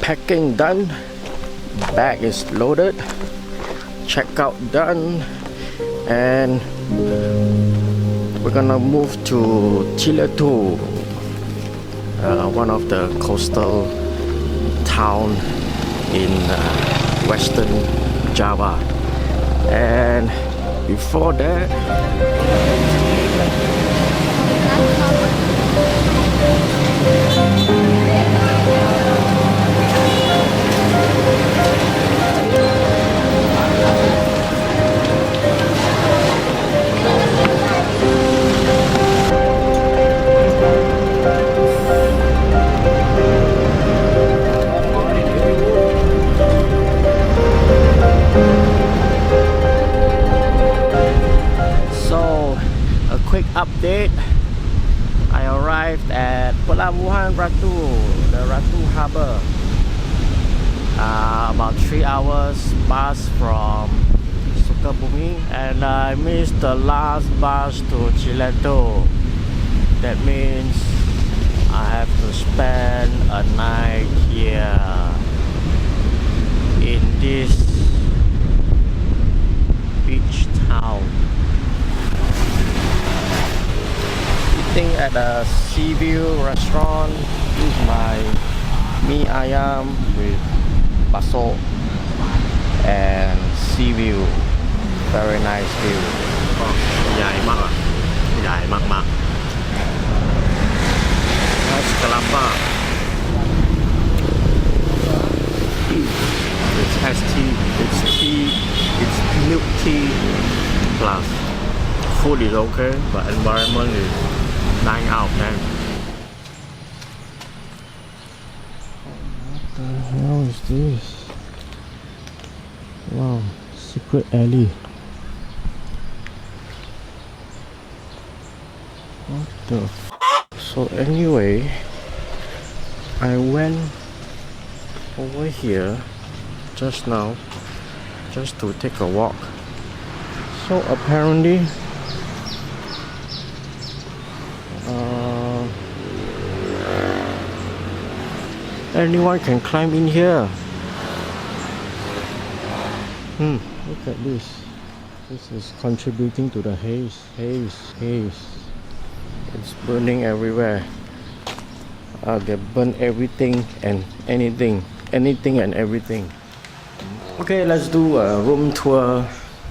Packing done, bag is loaded, checkout done, and we're gonna move to Ciletu, one of the coastal town in western Java. And before that, update. I arrived at Pelabuhan Ratu, the Ratu Harbor. About 3 hours bus from Sukabumi, and I missed the last bus to Ciletu. That means I have to spend a night here in this beach town. At a sea view restaurant. This is my mee ayam with bakso and sea view. Very nice view. ใหญ่มากอ่ะใหญ่มากๆ Nice kalapa. It's tea. It's tea. It's milk tea plus. Food is okay, but environment is 9 out of 10. What the hell is this? Wow, secret alley. What the f. So anyway, I went over here just now just to take a walk. So apparently anyone can climb in here. Look at this. This is contributing to the haze. It's burning everywhere. They burn everything and anything and everything. Okay, let's do a room tour.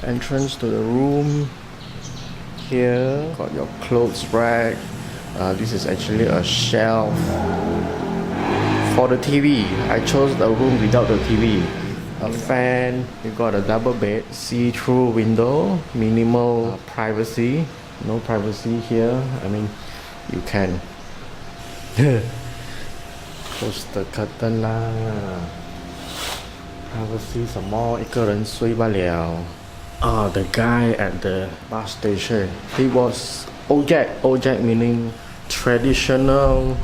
Entrance to the room. Here, got your clothes rack. This is actually a shelf. For the TV, I chose the room without the TV. A fan, you got a double bed, see-through window, minimal privacy. No privacy here. I mean, you can close the curtain lah. Privacy 什么？一个人睡不了。The guy at the bus station, he was ojek meaning traditional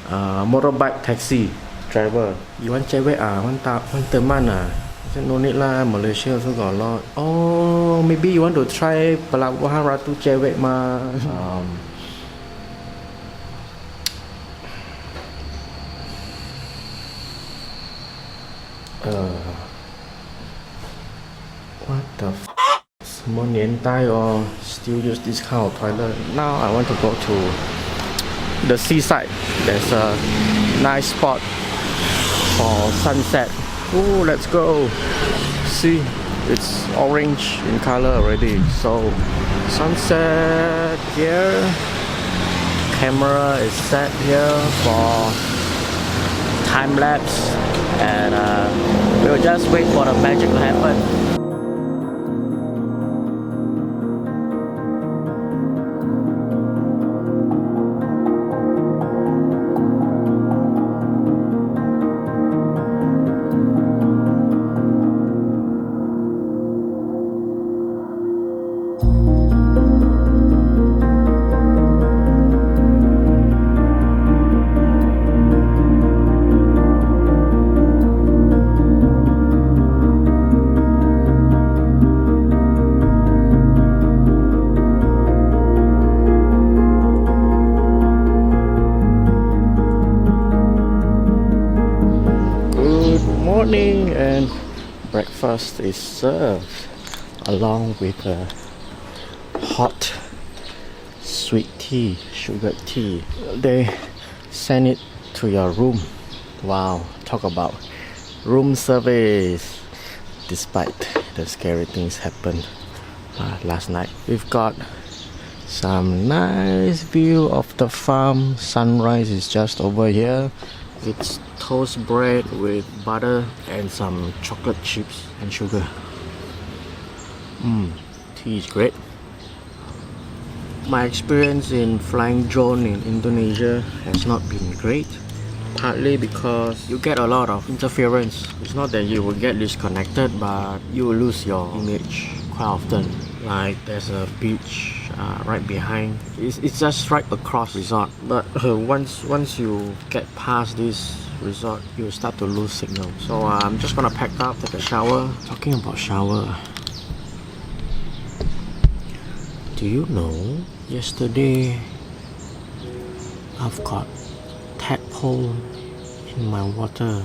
motorbike taxi driver. You want cewek want teman I said no need lah, Malaysia also got a lot. Oh, maybe you want to try Pelabuhan Ratu cewek mah. What the f. 什么年代哦 still use this kind of toilet. Now I want to go to the seaside. There's a nice spot for sunset. Oh, let's go. See, it's orange in color already. So sunset here. Camera is set here for time lapse, and we'll just wait for the magic to happen. morning, and breakfast is served along with a hot sweet tea, sugar tea. They send it to your room. Wow, talk about room service. Despite the scary things happened last night, we've got some nice view of the farm. Sunrise is just over here. It's toast bread with butter and some chocolate chips and sugar. Tea is great. My experience in flying drone in Indonesia has not been great. Partly because you get a lot of interference. It's not that you will get disconnected, but you will lose your image quite often. Like there's a beach right behind. It's just right across resort. But once you get past this resort, you start to lose signal. So I'm just gonna pack up, take a shower. Talking about shower, do you know yesterday I've got tadpole in my water.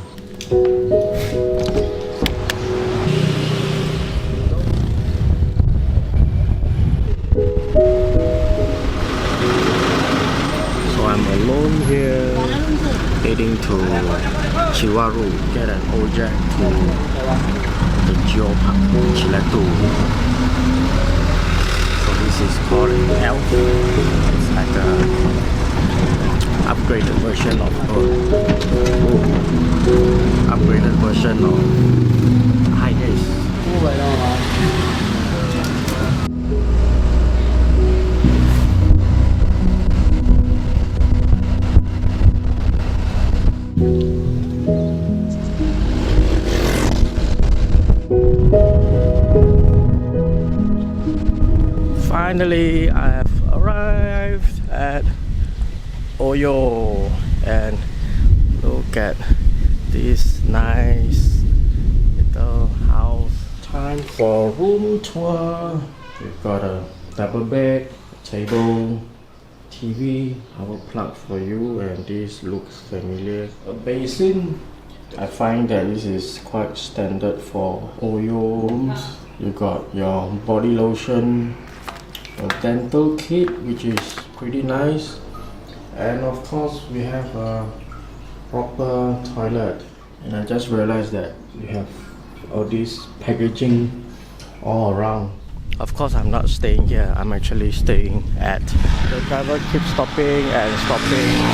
So I'm alone here, heading to Chiwaru, get an ojek to the Geopark, Chilatu. So this is called Elf. It's like a upgraded version of upgraded version of highland. Finally, I have arrived at Oyo, and look at this nice little house. Time for room tour. We've got a double bed, table, TV, power plug for you, and this looks familiar. A basin. I find that this is quite standard for Oyo rooms. You got your body lotion, a dental kit, which is pretty nice. And of course we have a proper toilet. And I just realized that we have all this packaging all around. Of course I'm not staying here, I'm actually staying at the driver keeps stopping and stopping.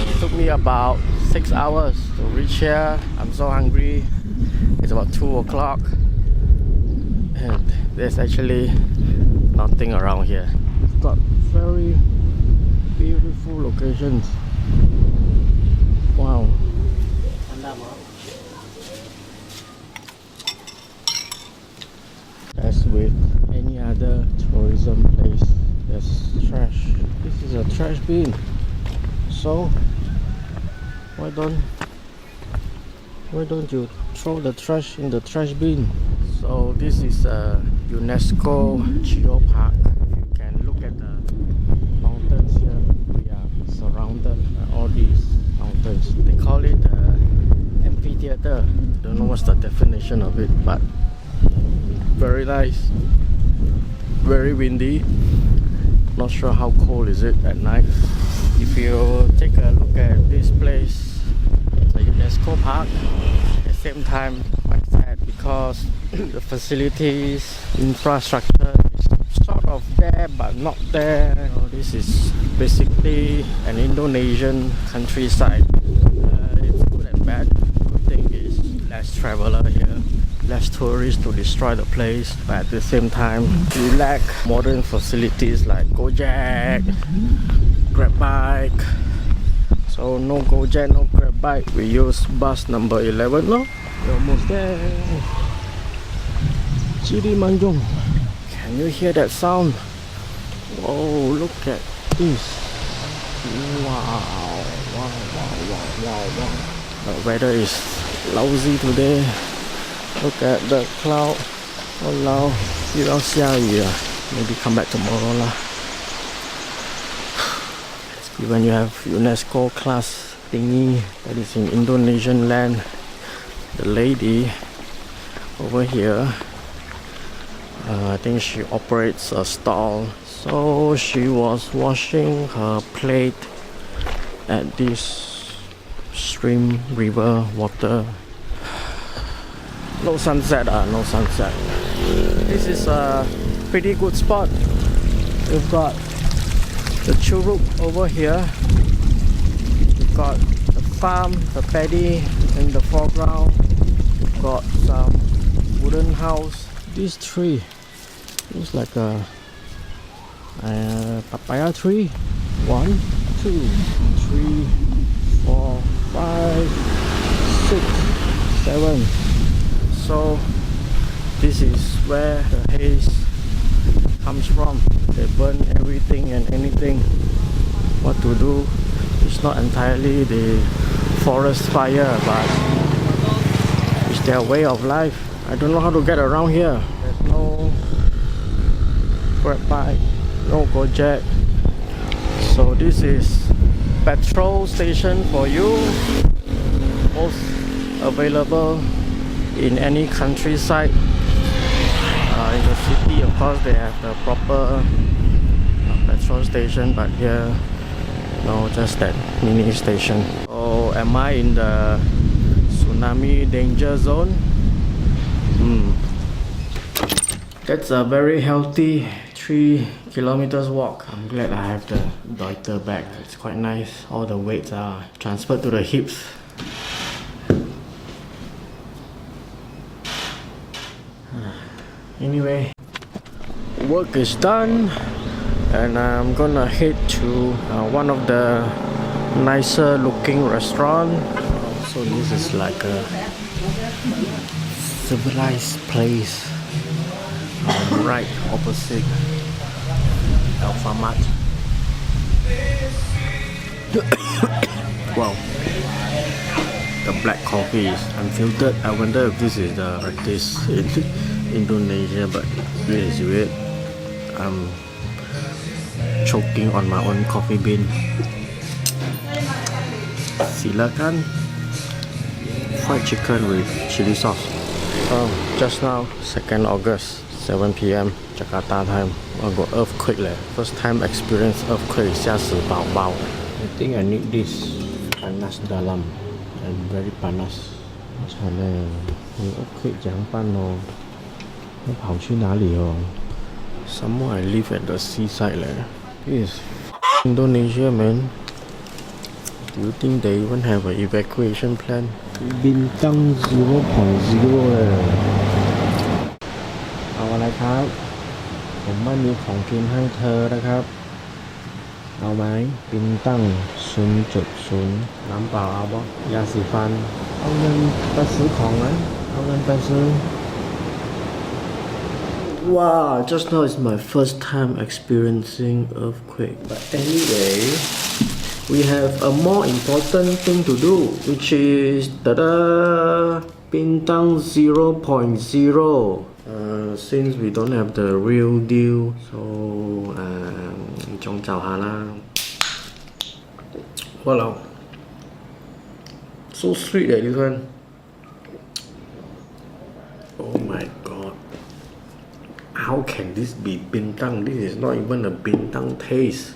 It took me about 6 hours to reach here. I'm so hungry. It's about 2 o'clock and there's actually nothing around here. We've got very beautiful locations. Wow. As with any other tourism place, there's trash. This is a trash bin. So why don't you throw the trash in the trash bin? So this is a UNESCO Geopark. You can look at the mountains here. We are surrounded by all these mountains. They call it amphitheater. Don't know what's the definition of it, but very nice. Very windy. Not sure how cold is it at night. If you take a look at this place, it's a UNESCO park. At the same time, quite sad because the facilities, infrastructure is sort of there but not there. So this is basically an Indonesian countryside. It's good and bad. Good thing is less traveler here, less tourists to destroy the place, but at the same time we lack modern facilities like Gojek, Grab bike. So no Gojek, no Grab bike. We use bus number 11. No, we're almost there. Ciri Manjung. Can you hear that sound? Whoa, look at this. Wow. The weather is lousy today. Look at the cloud. Walao, 又要下雨了. Maybe come back tomorrow lah. When you have UNESCO class thingy that is in Indonesian land, the lady over here, I think she operates a stall. So she was washing her plate at this stream, river, water. No sunset, no sunset. This is a pretty good spot. We've got the churuk over here. We've got the farm, the paddy in the foreground. We've got some wooden house. This tree looks like a papaya tree. 1, 2, 3, 4, 5, 6, 7. So this is where the haze comes from. They burn everything and anything. What to do? It's not entirely the forest fire, but it's their way of life. I don't know how to get around here. There's no grab bike, no Gojek. So this is petrol station for you. Most available in any countryside. In the city, of course, they have the proper petrol station, but here, no, just that mini station. Oh, am I in the tsunami danger zone? That's a very healthy 3 kilometers walk. I'm glad I have the Deuter bag. It's quite nice. All the weights are transferred to the hips. Anyway, work is done and I'm gonna head to one of the nicer looking restaurant. So this is like a civilized place right opposite Alphamart. Wow, the black coffee is unfiltered. I wonder if this is the practice in Indonesia, but it is weird. I'm choking on my own coffee bean. Silakan. Fried chicken with chili sauce. Just now, 2nd August, 7 p.m. Jakarta time. I got earthquake leh. First time experience earthquake. 吓死宝宝. I think I need this. Panas dalam and very panas. 惨嘞，你 earthquake 怎样办哦？要跑去哪里哦 ？Somewhere I live at the seaside leh. This is Indonesia, man. Do you think they even have an evacuation plan? Bintang 0.0 เลยเอาอะไรครับ ผมไม่มีของกินให้เธอนะครับ เอาไหมบินตั้ง 0.0 น้ำเปล่าเอาบ่ยาสีฟัน เอาเงินไปซื้อของไหมเอาเงินไปซื้อ Wow, just now is my first time experiencing earthquake. But anyway, we have a more important thing to do, which is Bintang 0.0. Since we don't have the real deal, so chong chào hà la. Wow, so sweet this one. Oh my god. How can this be bintang? This is not even a bintang taste.